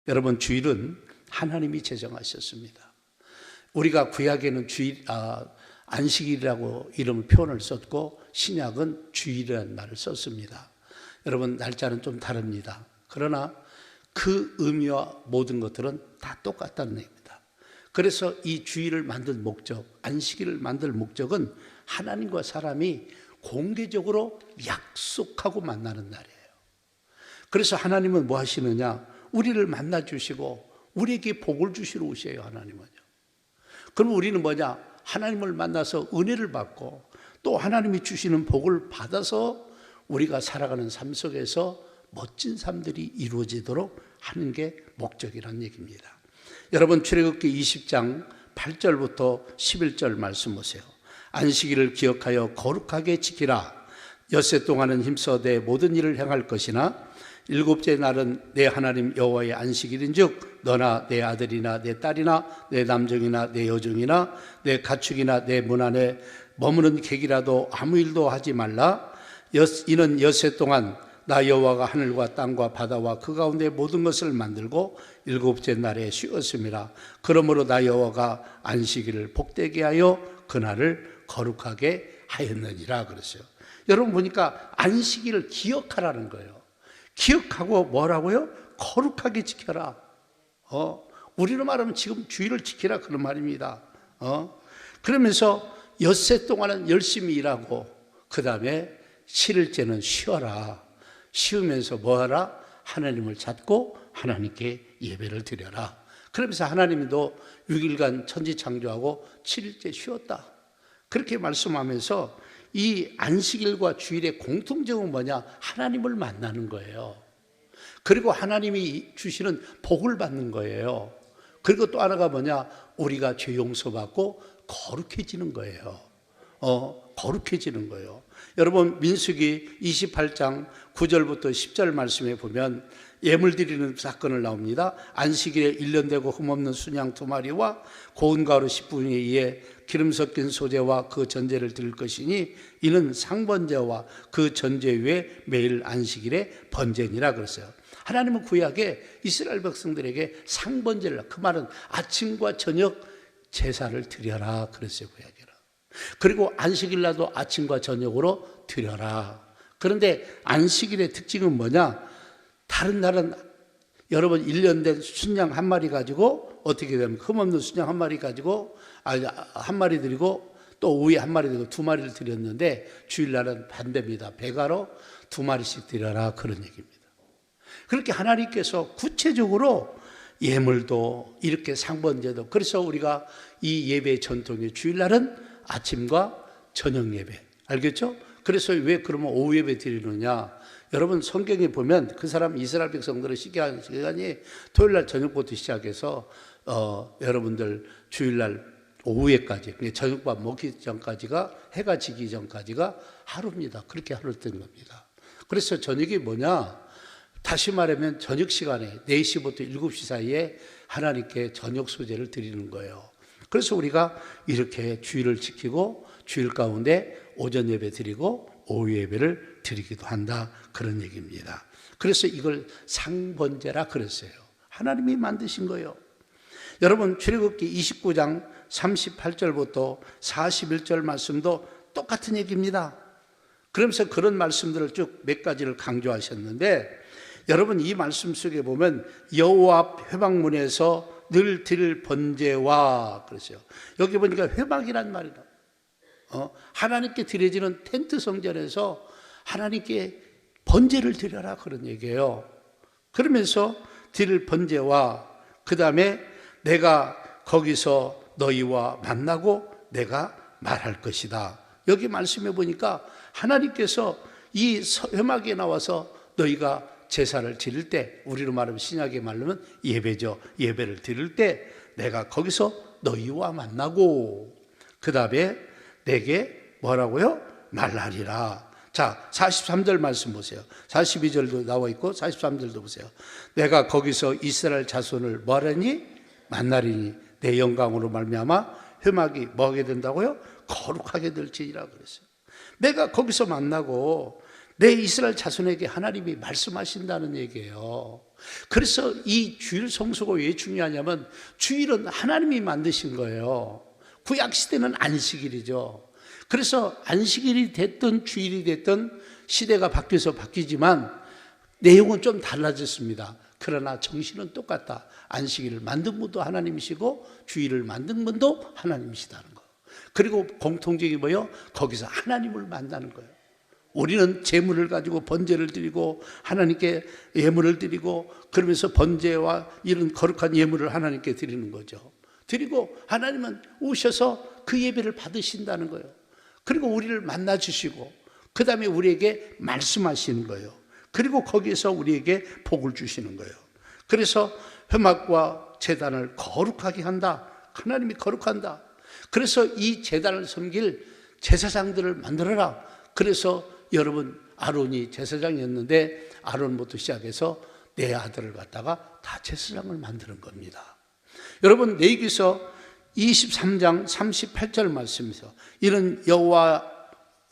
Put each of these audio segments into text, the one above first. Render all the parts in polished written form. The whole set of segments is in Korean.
여러분, 주일은 하나님이 제정하셨습니다. 우리가 구약에는 안식일이라고 이름을 표현을 썼고 신약은 주일이라는 말을 썼습니다. 여러분, 날짜는 좀 다릅니다. 그러나 그 의미와 모든 것들은 다 똑같다는 얘기입니다. 그래서 이 주일을 만든 목적, 안식일을 만들 목적은 하나님과 사람이 공개적으로 약속하고 만나는 날이에요. 그래서 하나님은 뭐 하시느냐? 우리를 만나 주시고 우리에게 복을 주시러 오셔요. 하나님은요. 그럼 우리는 뭐냐? 하나님을 만나서 은혜를 받고 또 하나님이 주시는 복을 받아서 우리가 살아가는 삶 속에서 멋진 삶들이 이루어지도록 하는 게 목적이라는 얘기입니다. 여러분, 출애굽기 20장 8절부터 11절 말씀 보세요. 안식일을 기억하여 거룩하게 지키라. 엿새 동안은 힘써 내 모든 일을 행할 것이나 일곱째 날은 내 하나님 여호와의 안식일인즉 너나 내 아들이나 내 딸이나 내 남종이나 내 여종이나 내 가축이나 내 문 안에 머무는 객이라도 아무 일도 하지 말라. 이는 엿새 동안 나 여호와가 하늘과 땅과 바다와 그 가운데 모든 것을 만들고 일곱째 날에 쉬었음이라. 그러므로 나 여호와가 안식일을 복되게 하여 그날을 거룩하게 하였느니라 그랬어요. 여러분 보니까 안식일을 기억하라는 거예요. 기억하고 뭐라고요? 거룩하게 지켜라. 우리로 말하면 지금 주일을 지키라 그런 말입니다. 그러면서 엿새 동안은 열심히 일하고 그 다음에 7일째는 쉬어라. 쉬우면서 뭐하라? 하나님을 찾고 하나님께 예배를 드려라. 그러면서 하나님도 6일간 천지 창조하고 7일째 쉬었다. 그렇게 말씀하면서 이 안식일과 주일의 공통점은 뭐냐? 하나님을 만나는 거예요. 그리고 하나님이 주시는 복을 받는 거예요. 그리고 또 하나가 뭐냐? 우리가 죄 용서받고 거룩해지는 거예요. 거룩해지는 거예요. 여러분, 민수기 28장 9절부터 10절 말씀에 보면 예물 드리는 사건을 나옵니다. 안식일에 1년 되고 흠없는 순양 2마리와 고운 가루 10분의 2에 기름 섞인 소재와 그 전제를 드릴 것이니 이는 상번제와 그 전제 위에 매일 안식일에 번제니라 그랬어요. 하나님은 구약에 이스라엘 백성들에게 상번제를, 그 말은 아침과 저녁 제사를 드려라 그랬어요. 구약에는. 그리고 안식일날도 아침과 저녁으로 드려라. 그런데 안식일의 특징은 뭐냐? 다른 날은 여러분 1년 된 순양 한 마리 가지고 어떻게 되면 흠없는 순양 한 마리 가지고 한 마리 드리고 또 오후에 한 마리 드리고 2마리를 드렸는데 주일날은 반대입니다. 배가로 2마리씩 드려라 그런 얘기입니다. 그렇게 하나님께서 구체적으로 예물도 이렇게 상번제도, 그래서 우리가 이 예배 전통의 주일날은 아침과 저녁 예배, 알겠죠? 그래서 왜 그러면 오후 예배 드리느냐? 여러분 성경에 보면 그 사람 이스라엘 백성들을 시기하는 시간이 토요일날 저녁부터 시작해서 여러분들 주일날 오후에까지, 저녁밥 먹기 전까지가, 해가 지기 전까지가 하루입니다. 그렇게 하루 뜬 겁니다. 그래서 저녁이 뭐냐? 다시 말하면 저녁 시간에 4시부터 7시 사이에 하나님께 저녁 소재를 드리는 거예요. 그래서 우리가 이렇게 주일을 지키고 주일 가운데 오전 예배 드리고 오후 예배를 드리기도 한다 그런 얘기입니다. 그래서 이걸 상번제라 그랬어요. 하나님이 만드신 거예요. 여러분, 출애굽기 29장 38절부터 41절 말씀도 똑같은 얘기입니다. 그러면서 그런 말씀들을 쭉 몇 가지를 강조하셨는데, 여러분 이 말씀 속에 보면 여호와 앞 회막문에서 늘 드릴 번제와 그랬어요. 여기 보니까 회막이란 말이다. 하나님께 드려지는 텐트 성전에서 하나님께 번제를 드려라 그런 얘기예요. 그러면서 드릴 번제와 그 다음에 내가 거기서 너희와 만나고 내가 말할 것이다. 여기 말씀해 보니까 하나님께서 이 회막에 나와서 너희가 제사를 드릴 때, 우리로 말하면 신약에 말하면 예배죠. 예배를 드릴 때 내가 거기서 너희와 만나고 그 다음에 내게 뭐라고요? 말하리라. 자, 43절 말씀 보세요. 42절도 나와 있고 43절도 보세요. 내가 거기서 이스라엘 자손을 뭐하리니? 만나리니 내 영광으로 말미암아 회막이 뭐하게 된다고요? 거룩하게 될지니라 그랬어요. 내가 거기서 만나고 내 이스라엘 자손에게 하나님이 말씀하신다는 얘기예요. 그래서 이 주일 성수가 왜 중요하냐면 주일은 하나님이 만드신 거예요. 구약시대는 안식일이죠. 그래서 안식일이 됐든 주일이 됐든 시대가 바뀌어서 바뀌지만 내용은 좀 달라졌습니다. 그러나 정신은 똑같다. 안식일을 만든 분도 하나님이시고 주일을 만든 분도 하나님이시다는 거. 그리고 공통적인 뭐예요? 거기서 하나님을 만나는 거예요. 우리는 제물을 가지고 번제를 드리고 하나님께 예물을 드리고 그러면서 번제와 이런 거룩한 예물을 하나님께 드리는 거죠. 드리고 하나님은 오셔서 그 예배를 받으신다는 거예요. 그리고 우리를 만나 주시고 그 다음에 우리에게 말씀하시는 거예요. 그리고 거기에서 우리에게 복을 주시는 거예요. 그래서 회막과 제단을 거룩하게 한다. 하나님이 거룩한다. 그래서 이 제단을 섬길 제사장들을 만들어라. 그래서 여러분 아론이 제사장이었는데 아론부터 시작해서 네 아들을 갖다가 다 제사장을 만드는 겁니다. 여러분 레위기서 23장 38절 말씀에서 이런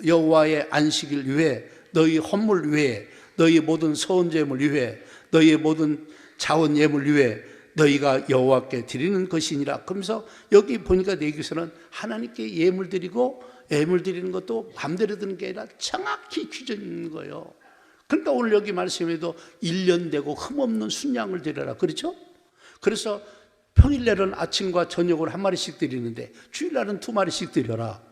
여호와의 안식일 위에 너희 헌물 위에 너희 모든 소원제물 위에 너희 모든 자원 예물 위에 너희가 여호와께 드리는 것이니라. 그러면서 여기 보니까 레위기서는 하나님께 예물 드리고 예물 드리는 것도 마음대로 드는 게 아니라 정확히 규정이 있는 거예요. 그러니까 오늘 여기 말씀에도 1년 되고 흠없는 순양을 드려라. 그렇죠? 그래서 평일날은 아침과 저녁을 한 마리씩 드리는데 주일날은 2마리씩 드려라.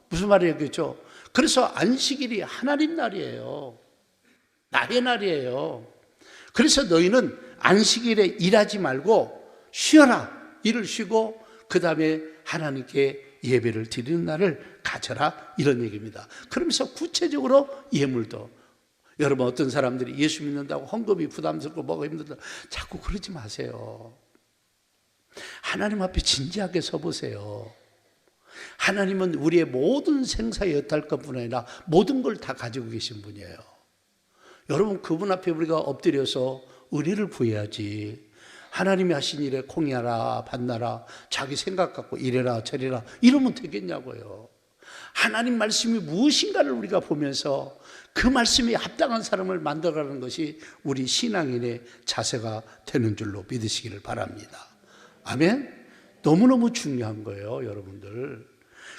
무슨 말이겠죠? 그래서 안식일이 하나님 날이에요. 나의 날이에요. 그래서 너희는 안식일에 일하지 말고 쉬어라. 일을 쉬고 그 다음에 하나님께 예배를 드리는 날을 가져라. 이런 얘기입니다. 그러면서 구체적으로 예물도 여러분 어떤 사람들이 예수 믿는다고 헌금이 부담스럽고 뭐가 힘들다 자꾸 그러지 마세요. 하나님 앞에 진지하게 서보세요. 하나님은 우리의 모든 생사에 여탈 것뿐 아니라 모든 걸 다 가지고 계신 분이에요. 여러분 그분 앞에 우리가 엎드려서 은혜를 구해야지. 하나님이 하신 일에 콩이하라 밭나라 자기 생각 갖고 이래라 저래라 이러면 되겠냐고요. 하나님 말씀이 무엇인가를 우리가 보면서 그 말씀에 합당한 사람을 만들어가는 것이 우리 신앙인의 자세가 되는 줄로 믿으시기를 바랍니다. 아멘. 너무너무 중요한 거예요 여러분들.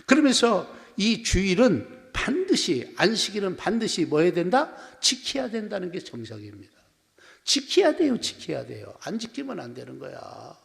그러면서 이 주일은 반드시 안식일은 반드시 뭐 해야 된다? 지켜야 된다는 게 정석입니다. 지켜야 돼요. 지켜야 돼요. 안 지키면 안 되는 거야.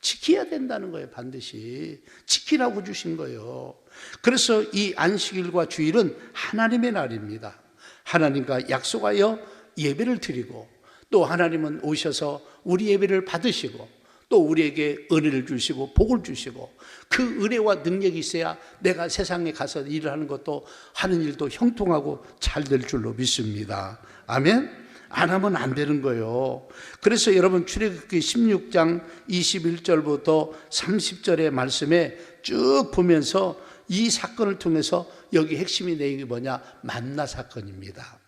지켜야 된다는 거예요. 반드시 지키라고 주신 거예요. 그래서 이 안식일과 주일은 하나님의 날입니다. 하나님과 약속하여 예배를 드리고 또 하나님은 오셔서 우리 예배를 받으시고 또 우리에게 은혜를 주시고 복을 주시고 그 은혜와 능력이 있어야 내가 세상에 가서 일을 하는 것도 하는 일도 형통하고 잘 될 줄로 믿습니다. 아멘. 안 하면 안 되는 거예요. 그래서 여러분 출애굽기 16장 21절부터 30절의 말씀에 쭉 보면서 이 사건을 통해서 여기 핵심의 내용이 뭐냐? 만나 사건입니다.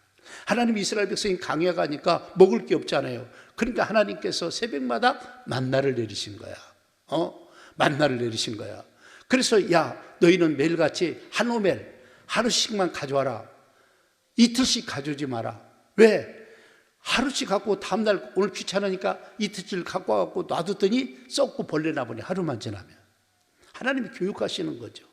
하나님 이스라엘 백성이 강해 가니까 먹을 게 없잖아요. 그러니까 하나님께서 새벽마다 만나를 내리신 거야. 만나를 내리신 거야. 그래서 야 너희는 매일같이 한 오멜 하루씩만 가져와라. 이틀씩 가져오지 마라. 왜? 하루씩 갖고 다음날 오늘 귀찮으니까 이틀씩 갖고 와갖고 놔뒀더니 썩고 벌레 나보니 하루만 지나면. 하나님이 교육하시는 거죠.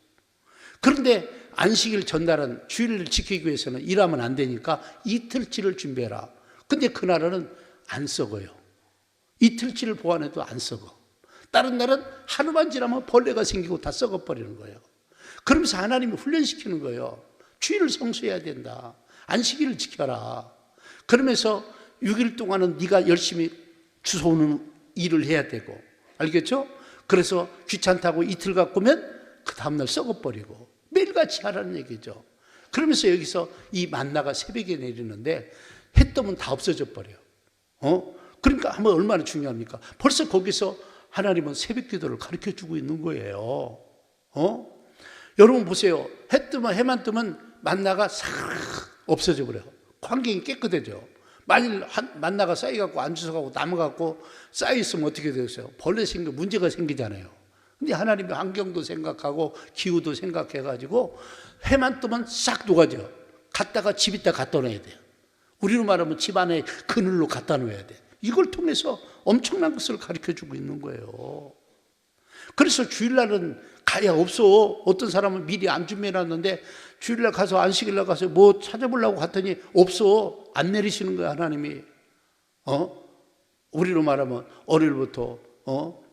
그런데 안식일 전날은 주일을 지키기 위해서는 일하면 안 되니까 이틀치를 준비해라. 근데 그날은 안 썩어요. 이틀치를 보관해도 안 썩어. 다른 날은 하루만 지나면 벌레가 생기고 다 썩어버리는 거예요. 그러면서 하나님이 훈련시키는 거예요. 주일을 성수해야 된다. 안식일을 지켜라. 그러면서 6일 동안은 네가 열심히 주워오는 일을 해야 되고 알겠죠? 그래서 귀찮다고 이틀 갖고 오면 그 다음날 썩어버리고 매일같이 하라는 얘기죠. 그러면서 여기서 이 만나가 새벽에 내리는데 해 뜨면 다 없어져 버려요. 그러니까 한번 얼마나 중요합니까? 벌써 거기서 하나님은 새벽 기도를 가르쳐 주고 있는 거예요. 여러분 보세요. 해 뜨면 해만 뜨면 만나가 싹 없어져 버려요. 환경이 깨끗해져. 만일 만나가 쌓여갖고 안 주워가고 남아갖고 쌓여있으면 어떻게 되겠어요? 벌레 문제가 생기잖아요. 근데 하나님이 환경도 생각하고 기후도 생각해가지고 해만 뜨면 싹 녹아져. 갖다가 집에다 갖다 놔야 돼요. 우리로 말하면 집 안에 그늘로 갖다 놓아야 돼. 이걸 통해서 엄청난 것을 가르쳐주고 있는 거예요. 그래서 주일날은 가야 없어. 어떤 사람은 미리 안 준비해놨는데 주일날 가서 안식일날 가서 뭐 찾아보려고 갔더니 없어. 안 내리시는 거야 하나님이. 우리로 말하면 월요일부터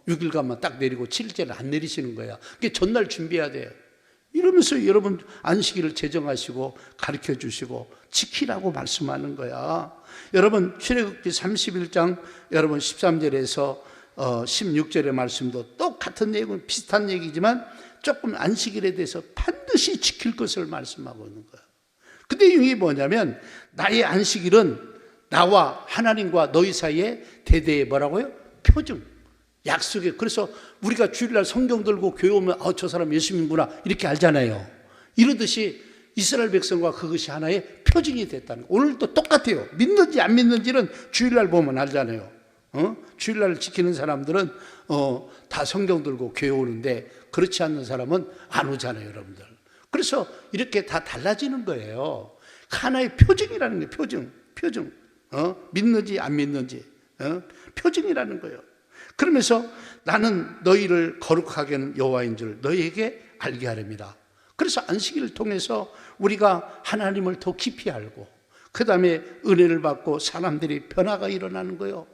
6일간만 딱 내리고 7일째는 안 내리시는 거야. 그게 전날 준비해야 돼. 이러면서 여러분 안식일을 제정하시고 가르쳐 주시고 지키라고 말씀하는 거야. 여러분 출애굽기 31장 여러분 13절에서 16절의 말씀도 똑같은 내용은 비슷한 얘기지만 조금 안식일에 대해서 반드시 지킬 것을 말씀하고 있는 거야. 근데 이게 뭐냐면 나의 안식일은 나와 하나님과 너희 사이에 대대의 뭐라고요? 표징, 약속이에요. 그래서 우리가 주일날 성경 들고 교회 오면 저 사람 예수님이구나 이렇게 알잖아요. 이러듯이 이스라엘 백성과 그것이 하나의 표징이 됐다는 거예요. 오늘도 똑같아요. 믿는지 안 믿는지는 주일날 보면 알잖아요. 주일날 지키는 사람들은 다 성경 들고 교회 오는데 그렇지 않는 사람은 안 오잖아요, 여러분들. 그래서 이렇게 다 달라지는 거예요. 하나의 표징이라는 거예요. 표징. 믿는지 안 믿는지 표징이라는 거예요. 그러면서 나는 너희를 거룩하게 하는 여호와인 줄 너희에게 알게 하렵니다. 그래서 안식일을 통해서 우리가 하나님을 더 깊이 알고 그 다음에 은혜를 받고 사람들이 변화가 일어나는 거예요.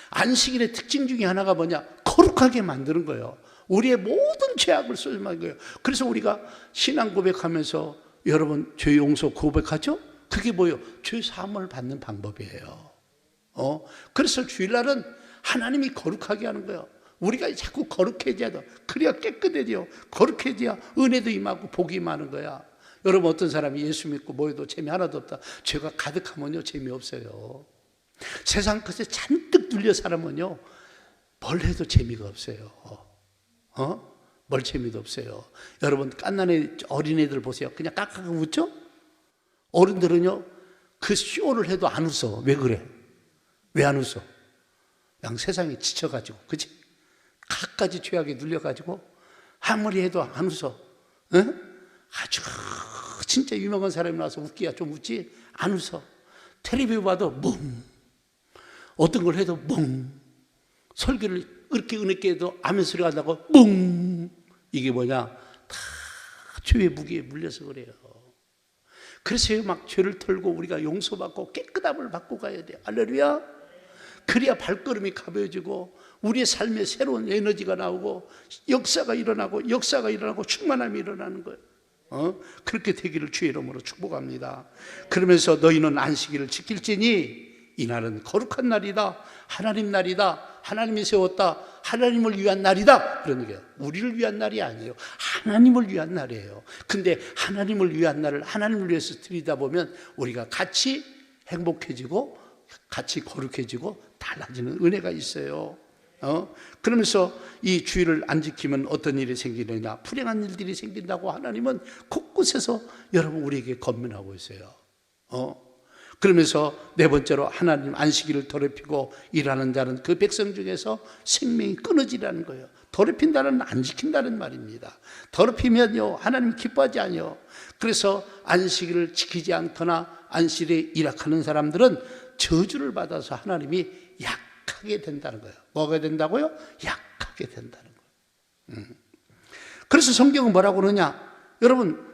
안식일의 특징 중에 하나가 뭐냐? 거룩하게 만드는 거예요. 우리의 모든 죄악을 쏟아내는 거예요. 그래서 우리가 신앙 고백하면서 여러분 죄 용서 고백하죠? 그게 뭐예요? 죄 사함을 받는 방법이에요. 그래서 주일날은 하나님이 거룩하게 하는 거예요. 우리가 자꾸 거룩해져야 돼. 그래야 깨끗해져요. 거룩해져야 은혜도 임하고 복이 임하는 거야. 여러분 어떤 사람이 예수 믿고 뭐해도 재미 하나도 없다. 죄가 가득하면요 재미없어요. 세상 것에 잔뜩 눌려 살면요 뭘 해도 재미가 없어요. 뭘 재미도 없어요. 여러분 갓난애 어린애들 보세요. 그냥 깍깍 웃죠? 어른들은요 그 쇼를 해도 안 웃어. 왜 그래? 왜 안 웃어? 그냥 세상에 지쳐가지고, 그치? 갖가지 죄악에 눌려가지고 아무리 해도 안 웃어. 아주 진짜 유명한 사람이 나와서 웃기야 좀 웃지? 안 웃어. 텔레비 봐도 멍. 어떤 걸 해도 멍. 설교를 그렇게 은혜있게 해도 아멘 소리가 나고 멍. 이게 뭐냐? 다 죄의 무게에 물려서 그래요. 그래서 막 죄를 털고 우리가 용서받고 깨끗함을 받고 가야 돼요. 할렐루야. 그래야 발걸음이 가벼워지고 우리의 삶에 새로운 에너지가 나오고 역사가 일어나고 충만함이 일어나는 거예요. 그렇게 되기를 주의 이름으로 축복합니다. 그러면서 너희는 안식일을 지킬지니 이날은 거룩한 날이다. 하나님 날이다. 하나님이 세웠다. 하나님을 위한 날이다. 그런 얘기예요. 우리를 위한 날이 아니에요. 하나님을 위한 날이에요. 근데 하나님을 위한 날을 하나님을 위해서 드리다 보면 우리가 같이 행복해지고 같이 거룩해지고 달라지는 은혜가 있어요. 그러면서 이 주일을 안 지키면 어떤 일이 생기느냐? 불행한 일들이 생긴다고 하나님은 곳곳에서 여러분 우리에게 권면하고 있어요. 그러면서 네 번째로 하나님 안식일을 더럽히고 일하는 자는 그 백성 중에서 생명이 끊어지라는 거예요. 더럽힌다는 안 지킨다는 말입니다. 더럽히면요 하나님 기뻐하지 않아요. 그래서 안식일을 지키지 않거나 안식일에 일하는 사람들은 저주를 받아서 하나님이 약하게 된다는 거예요. 뭐가 된다고요? 약하게 된다는 거예요. 그래서 성경은 뭐라고 그러냐? 여러분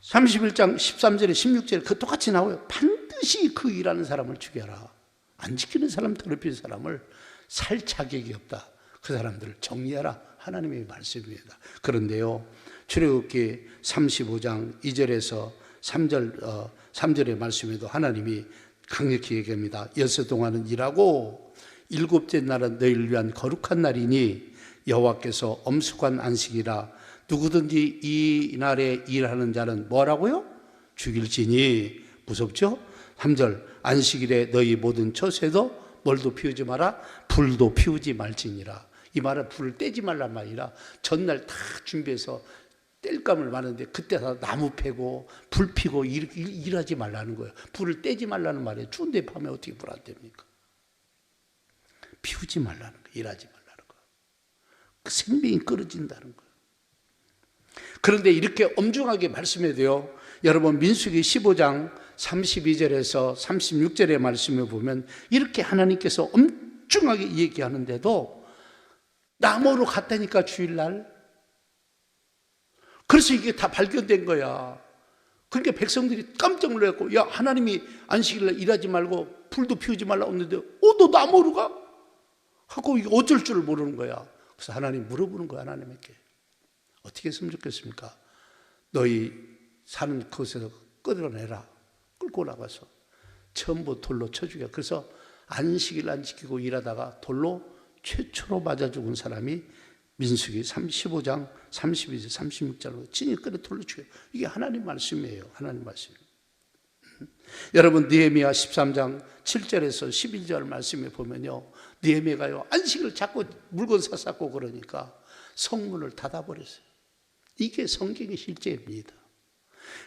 31장 13절에 16절에 그 똑같이 나와요. 반드시 그 일하는 사람을 죽여라. 안 지키는 사람, 더럽히는 사람을 살 자격이 없다. 그 사람들을 정리하라. 하나님의 말씀입니다. 그런데요 출애굽기 35장 2절에서 3절의 말씀에도 하나님이 강력히 얘기합니다. 엿새 동안은 일하고 일곱째 날은 너희를 위한 거룩한 날이니 여호와께서 엄숙한 안식이라. 누구든지 이 날에 일하는 자는 뭐라고요? 죽일지니. 무섭죠? 3절 안식일에 너희 모든 처새도 뭘도 피우지 마라. 불도 피우지 말지니라. 이 말은 불을 떼지 말란 말이라 전날 다 준비해서 땔감을 마는데 그때 다 나무 패고 불 피고 일하지 말라는 거예요. 불을 떼지 말라는 말이에요. 추운데 밤에 어떻게 불 안 뗍니까? 피우지 말라는 거예요. 일하지 말라는 거예요. 그 생명이 끊어진다는 거예요. 그런데 이렇게 엄중하게 말씀해도요, 여러분 민수기 15장 32절에서 36절의 말씀을 보면 이렇게 하나님께서 엄중하게 얘기하는데도 나무로 갔다니까, 주일날. 그래서 이게 다 발견된 거야. 그러니까 백성들이 깜짝 놀랐고, 야, 하나님이 안식일날 일하지 말고 불도 피우지 말라고 했는데 너 나무로 가? 하고 이게 어쩔 줄 모르는 거야. 그래서 하나님 물어보는 거야, 하나님에게. 어떻게 했으면 좋겠습니까? 너희 사는 곳에서 끌어내라. 끌고 나가서 전부 돌로 쳐 죽여. 그래서 안식일 안 지키고 일하다가 돌로 최초로 맞아 죽은 사람이 민수기 15장 32절 36절로 진이 끌어 돌로 죽여. 이게 하나님 말씀이에요. 하나님 말씀. 여러분 느헤미야 13장 7절에서 11절 말씀에 보면요, 느헤미야가요 안식을 자꾸 물건 사쌌고 그러니까 성문을 닫아버렸어요. 이게 성경의 실제입니다.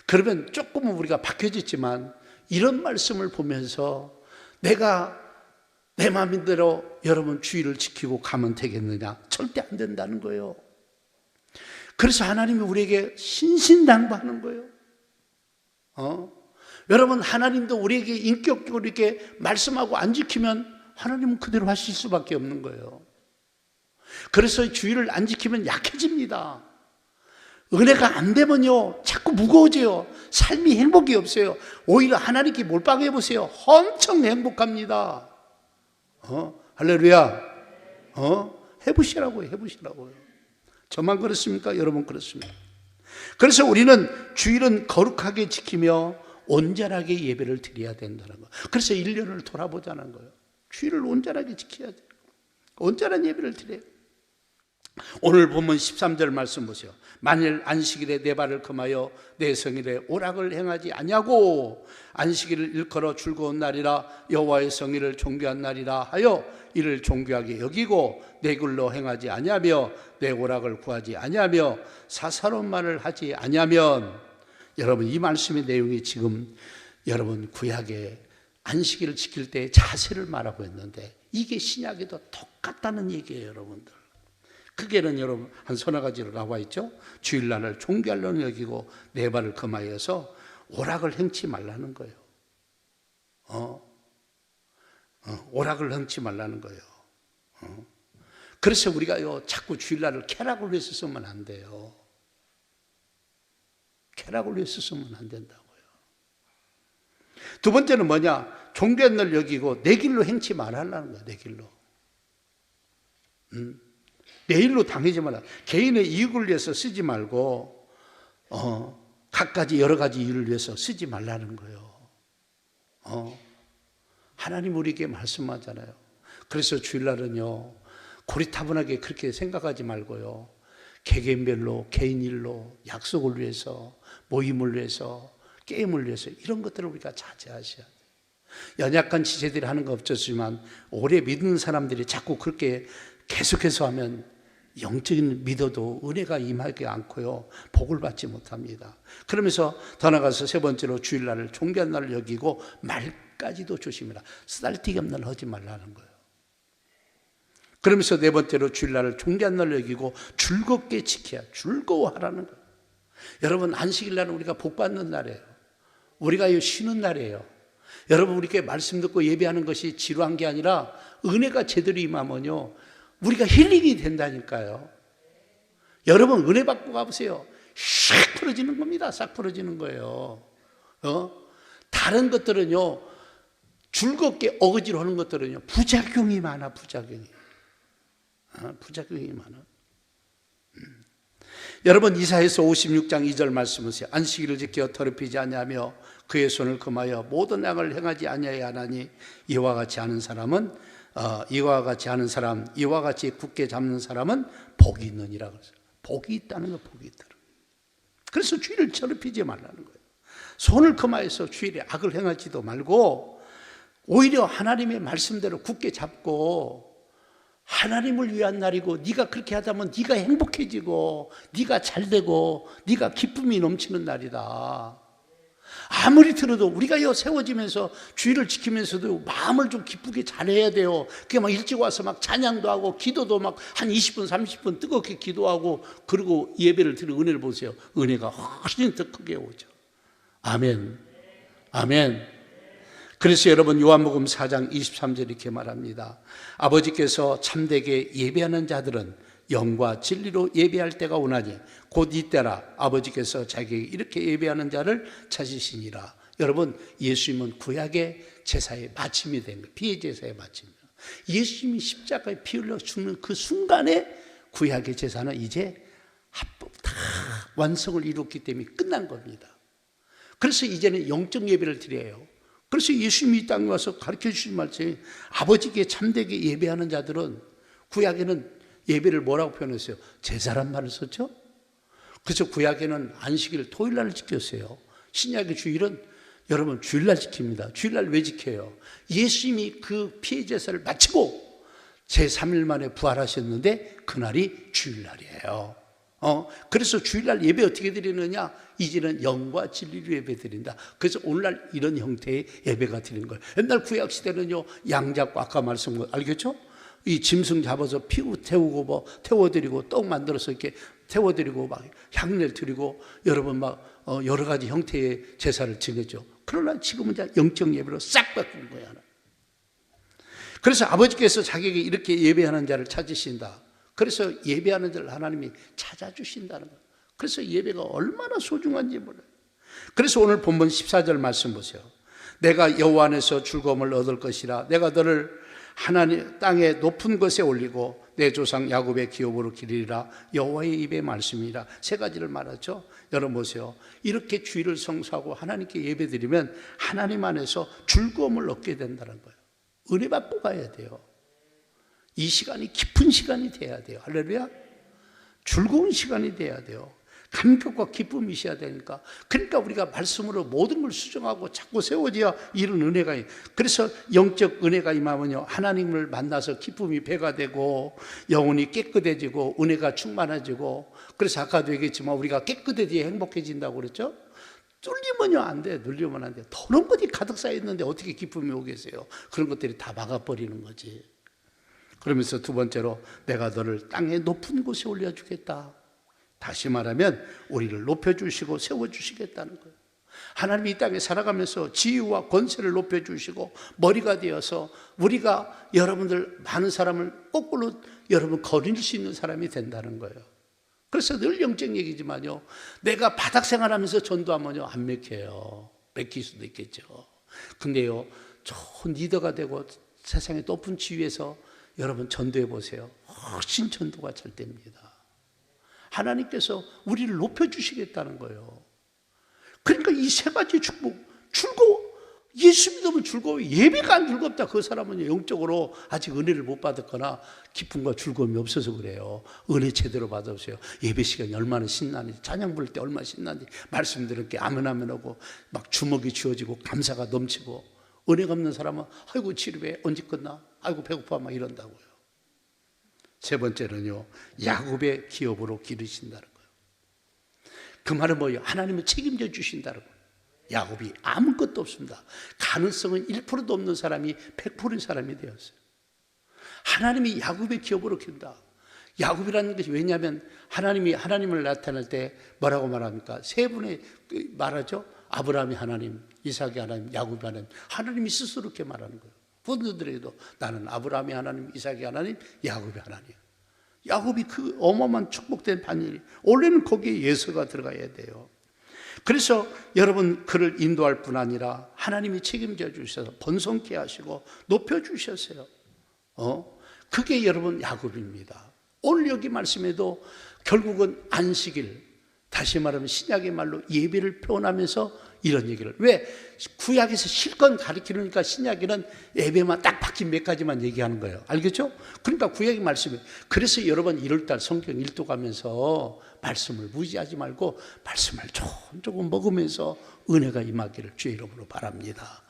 그러면 조금은 우리가 바뀌어졌지만 이런 말씀을 보면서 내가 내 마음대로 여러분 주의를 지키고 가면 되겠느냐? 절대 안 된다는 거예요. 그래서 하나님이 우리에게 신신당부하는 거예요. 여러분 하나님도 우리에게 인격적으로 이렇게 말씀하고 안 지키면 하나님은 그대로 하실 수밖에 없는 거예요. 그래서 주의를 안 지키면 약해집니다. 은혜가 안 되면요 자꾸 무거워져요. 삶이 행복이 없어요. 오히려 하나님께 몰빵해 보세요. 엄청 행복합니다. 할렐루야. 해보시라고요. 해보시라고요. 저만 그렇습니까? 여러분 그렇습니까? 그래서 우리는 주일은 거룩하게 지키며 온전하게 예배를 드려야 된다는 거예요. 그래서 1년을 돌아보자는 거예요. 주일을 온전하게 지켜야 돼요. 온전한 예배를 드려요. 오늘 본문 13절 말씀 보세요. 만일 안식일에 내 발을 금하여 내 성일에 오락을 행하지 아니하고 안식일을 일컬어 즐거운 날이라 여호와의 성일을 존귀한 날이라 하여 이를 존귀하게 여기고 내 글로 행하지 아니하며 내 오락을 구하지 아니하며 사사로운 말을 하지 아니하면, 여러분 이 말씀의 내용이 지금 여러분 구약의 안식일을 지킬 때의 자세를 말하고 있는데 이게 신약에도 똑같다는 얘기예요. 여러분들 크게는 여러분 한 서너 가지로 나와 있죠. 주일날을 존귀하려는 여기고 내 발을 금하여서 오락을 행치 말라는 거예요. 오락을 행치 말라는 거예요. 그래서 우리가요 자꾸 주일날을 쾌락을 위해서 쓰면 안 돼요. 쾌락을 위해서 쓰면 안 된다고요. 두 번째는 뭐냐? 존귀한 날 여기고 내 길로 행치 말하려는 거예요. 내 길로. 내 일로 당하지 말라. 개인의 이익을 위해서 쓰지 말고 갖가지 여러 가지 일을 위해서 쓰지 말라는 거예요. 하나님 우리에게 말씀하잖아요. 그래서 주일날은요 고리타분하게 그렇게 생각하지 말고요 개개인별로 개인 일로 약속을 위해서 모임을 위해서 게임을 위해서 이런 것들을 우리가 자제하셔야 돼요. 연약한 지체들이 하는 거 없었지만 오래 믿는 사람들이 자꾸 그렇게 계속해서 하면 영적인 믿어도 은혜가 임하지 않고요 복을 받지 못합니다. 그러면서 더 나아가서 세 번째로 주일날을 존귀한 날을 여기고 말까지도 조심해라. 쓰잘데기 없는 날 하지 말라는 거예요. 그러면서 네 번째로 주일날을 존귀한 날을 여기고 즐겁게 지켜야, 즐거워하라는 거예요. 여러분 안식일날은 우리가 복 받는 날이에요. 우리가 쉬는 날이에요. 여러분 우리께 말씀 듣고 예배하는 것이 지루한 게 아니라 은혜가 제대로 임하면요 우리가 힐링이 된다니까요. 여러분 은혜 받고 가보세요. 싹 풀어지는 겁니다. 싹 풀어지는 거예요. 다른 것들은요 즐겁게 어거지로 하는 것들은요 부작용이 많아. 부작용이 많아. 여러분 이사야서 56장 2절 말씀 보세요. 안식일을 지켜 더럽히지 아니하며 그의 손을 금하여 모든 악을 행하지 아니하여 하나니 이와 같이 하는 사람, 이와 같이 굳게 잡는 사람은 복이 있느니라 그랬어요. 복이 있다는 거, 복이 있다는 거. 그래서 주일을 더럽히지 말라는 거예요. 손을 금하여서 주일에 악을 행하지도 말고 오히려 하나님의 말씀대로 굳게 잡고 하나님을 위한 날이고, 네가 그렇게 하다 보면 네가 행복해지고 네가 잘되고 네가 기쁨이 넘치는 날이다. 아무리 들어도 우리가 세워지면서 주의를 지키면서도 마음을 좀 기쁘게 잘해야 돼요. 그게 막 일찍 와서 막 찬양도 하고 기도도 막 한 20분 30분 뜨겁게 기도하고, 그리고 예배를 드리는 은혜를 보세요. 은혜가 훨씬 더 크게 오죠. 아멘, 아멘. 그래서 여러분, 요한복음 4장 23절 이렇게 말합니다. 아버지께서 참되게 예배하는 자들은 영과 진리로 예배할 때가 오나니 곧 이때라 아버지께서 자기에게 이렇게 예배하는 자를 찾으시니라. 여러분, 예수님은 구약의 제사의 마침이 된 거예요. 피의 제사의 마침이에요. 예수님이 십자가에 피 흘려 죽는 그 순간에 구약의 제사는 이제 합법 다 완성을 이뤘기 때문에 끝난 겁니다. 그래서 이제는 영적 예배를 드려요. 그래서 예수님이 이 땅에 와서 가르쳐 주신 말씀이, 아버지께 참되게 예배하는 자들은, 구약에는 예배를 뭐라고 표현했어요? 제사란 말을 썼죠. 그래서 구약에는 안식일 토요일날 지켰어요. 신약의 주일은 여러분 주일날 지킵니다. 주일날 왜 지켜요? 예수님이 그 피의 제사를 마치고 제3일 만에 부활하셨는데 그날이 주일날이에요. 그래서 주일날 예배 어떻게 드리느냐? 이제는 영과 진리로 예배 드린다. 그래서 오늘날 이런 형태의 예배가 드리는 거예요. 옛날 구약 시대는요, 양 잡고, 아까 말씀한 거 알겠죠? 이 짐승 잡아서 피 태우고 뭐 태워드리고 떡 만들어서 이렇게 태워드리고 막 향례를 드리고 여러분 막 여러 가지 형태의 제사를 지냈죠. 그러나 지금은 이제 영적 예배로 싹 바꾼 거야. 그래서 아버지께서 자기에게 이렇게 예배하는 자를 찾으신다. 그래서 예배하는 자를 하나님이 찾아주신다는 거예요. 그래서 예배가 얼마나 소중한지 몰라요. 그래서 오늘 본문 14절 말씀 보세요. 내가 여호와 안에서 즐거움을 얻을 것이라. 내가 너를 하나님 땅의 높은 곳에 올리고 내 조상 야곱의 기업으로 기리리라. 여호와의 입의 말씀이라. 세 가지를 말하죠. 여러분 보세요. 이렇게 주일을 성수하고 하나님께 예배드리면 하나님 안에서 즐거움을 얻게 된다는 거예요. 은혜 받고 가야 돼요. 이 시간이 깊은 시간이 돼야 돼요. 할렐루야. 즐거운 시간이 돼야 돼요. 감격과 기쁨이 있어야 되니까. 그러니까 우리가 말씀으로 모든 걸 수정하고 자꾸 세워져야 이런 은혜가 있어요. 그래서 영적 은혜가 임하면요, 하나님을 만나서 기쁨이 배가 되고 영혼이 깨끗해지고 은혜가 충만해지고. 그래서 아까도 얘기했지만 우리가 깨끗해져야 행복해진다고 그랬죠. 뚫리면요 안 돼. 눌리면 안 돼. 더러운 것이 가득 쌓여 있는데 어떻게 기쁨이 오겠어요? 그런 것들이 다 막아버리는 거지. 그러면서 두 번째로, 내가 너를 땅의 높은 곳에 올려주겠다. 다시 말하면 우리를 높여주시고 세워주시겠다는 거예요. 하나님이 이 땅에 살아가면서 지위와 권세를 높여주시고 머리가 되어서 우리가 여러분들 많은 사람을 거꾸로 여러분 거릴 수 있는 사람이 된다는 거예요. 그래서 늘 영적 얘기지만요, 내가 바닥 생활하면서 전도하면요 안 맥혀요. 맥힐 수도 있겠죠. 근데요, 좋은 리더가 되고 세상의 높은 지위에서 여러분 전도해 보세요. 훨씬 전도가 잘 됩니다. 하나님께서 우리를 높여주시겠다는 거예요. 그러니까 이 세 가지 축복, 즐거워. 예수 믿으면 즐거워. 예배가 안 즐겁다. 그 사람은 영적으로 아직 은혜를 못 받았거나 기쁨과 즐거움이 없어서 그래요. 은혜 제대로 받아보세요. 예배 시간이 얼마나 신나는지, 찬양 부를 때 얼마나 신나는지, 말씀 들을 때 아멘 아멘 하고 막 주먹이 쥐어지고 감사가 넘치고. 은혜가 없는 사람은 아이고 지루해, 언제 끝나? 아이고 배고파, 막 이런다고요. 세 번째는요, 야곱의 기업으로 기르신다는 거예요. 그 말은 뭐예요? 하나님은 책임져 주신다는 거예요. 야곱이 아무것도 없습니다. 가능성은 1%도 없는 사람이 100%의 사람이 되었어요. 하나님이 야곱의 기업으로 키운다. 야곱이라는 것이 왜냐하면 하나님이 하나님을 나타낼 때 뭐라고 말합니까? 세 분의 말하죠. 아브라함이 하나님, 이삭이 하나님, 야곱이 하나님. 하나님이 스스로 이렇게 말하는 거예요. 본들에게도 나는 아브라함이 하나님, 이삭이 하나님, 야곱이 하나님. 야곱이 그 어마어마한 축복된 반열이, 원래는 거기에 예서가 들어가야 돼요. 그래서 여러분 그를 인도할 뿐 아니라 하나님이 책임져 주셔서 번성케 하시고 높여 주셨어요. 그게 여러분 야곱입니다. 오늘 여기 말씀에도 결국은 안식일, 다시 말하면 신약의 말로 예배를 표현하면서 이런 얘기를, 왜 구약에서 실컷 가르치니까 신약에는 예배만 딱 박힌 몇 가지만 얘기하는 거예요. 알겠죠? 그러니까 구약의 말씀이, 그래서 여러분 1월달 성경 일독하면서 말씀을 무시하지 말고 말씀을 조금 먹으면서 은혜가 임하기를 주의 이름으로 바랍니다.